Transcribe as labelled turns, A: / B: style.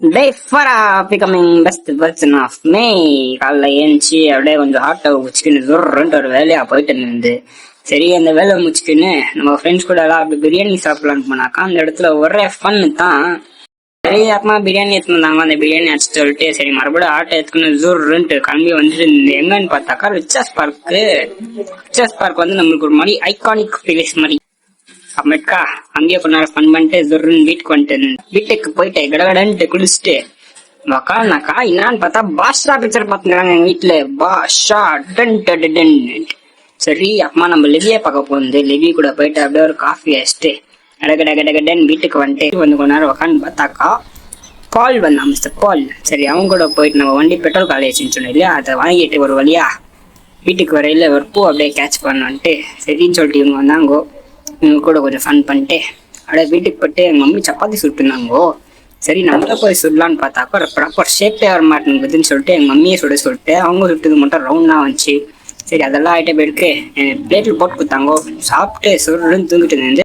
A: Day for a becoming best version of me. காலைல ஏஞ்சி அப்படியே கொஞ்சம் ஹாட் டவ் முடிச்சுக்கின்னு ஜொர்ன்ட்டு ஒரு வேலையா போயிட்டு இருந்து சரி அந்த வேலையை முடிச்சுக்கின்னு நம்ம ஃப்ரெண்ட்ஸ் கூட எல்லாம் அப்படி பிரியாணி சாப்பிடலான்னு போனாக்கா அந்த இடத்துல ஒரே ஃபன்னு தான். சரி அப்புறமா பிரியாணி எடுத்துன்னு வந்தாங்க. அந்த பிரியாணி அடிச்சு சொல்லிட்டு சரி மறுபடியும் ஆட்டை எடுத்துக்கணும் ஜூர்ன்ட்டு கிளம்பி வந்துட்டு எங்கன்னு பார்த்தாக்கா ரிச்சர்ஸ் பார்க் வந்து நம்மளுக்கு ஒரு மாதிரி ஐகானிக் பிளேஸ் மாதிரி. அப்புறமேட்கா அங்கேயே கொஞ்ச நேரம் ஃபன் பண்ணிட்டு ஜொர்ன்னு வீட்டுக்கு போயிட்டு கடகடன்ட்டு குளிச்சுட்டு உக்காந்தாக்கா என்னான்னு பார்த்தா பாஷா பிக்சர் பார்த்துக்கிறாங்க எங்க வீட்டுல. பாஷா டன். சரி அம்மா நம்ம லிவியை பார்க்க போகுது. லிவி கூட போயிட்டு அப்படியே ஒரு காஃபி வச்சுட்டு கடகடகடகடன் வீட்டுக்கு வந்துட்டு வந்து கொஞ்ச நேரம் உக்காந்து பார்த்தாக்கா பால் வந்தான், மிஸ்டர் பால். சரி அவங்க கூட போயிட்டு நம்ம வண்டி பெட்ரோல் காலேஜ்னு சொன்னோம் இல்லையா, அதை வாங்கிட்டு ஒரு வழியா வீட்டுக்கு வரையில ஒரு பூ அப்படியே கேட்ச் பண்ணுன்ட்டு சரின்னு சொல்லிட்டு இவங்க வந்தாங்கோ. இவங்க கூட கொஞ்சம் ஃபன் பண்ணிட்டு அப்படியே வீட்டுக்கு போயிட்டு எங்கள் மம்மி சப்பாத்தி சுட்டுருந்தாங்கோ. சரி நம்மள போய் சுடலான்னு பார்த்தாக்கா ஒரு ப்ராப்பர் ஷேப்பே வர மாட்டேங்குதுன்னு சொல்லிட்டு எங்கள் மம்மியை சொல்லிட்டு அவங்க சுட்டது மட்டும் ரவுண்டாக வந்துச்சு. சரி அதெல்லாம் ஆகிட்ட போயிருக்கு பிளேட்டில் போட்டு கொடுத்தாங்கோ. சாப்பிட்டு சுருன்னு தூங்கிட்டு இருந்து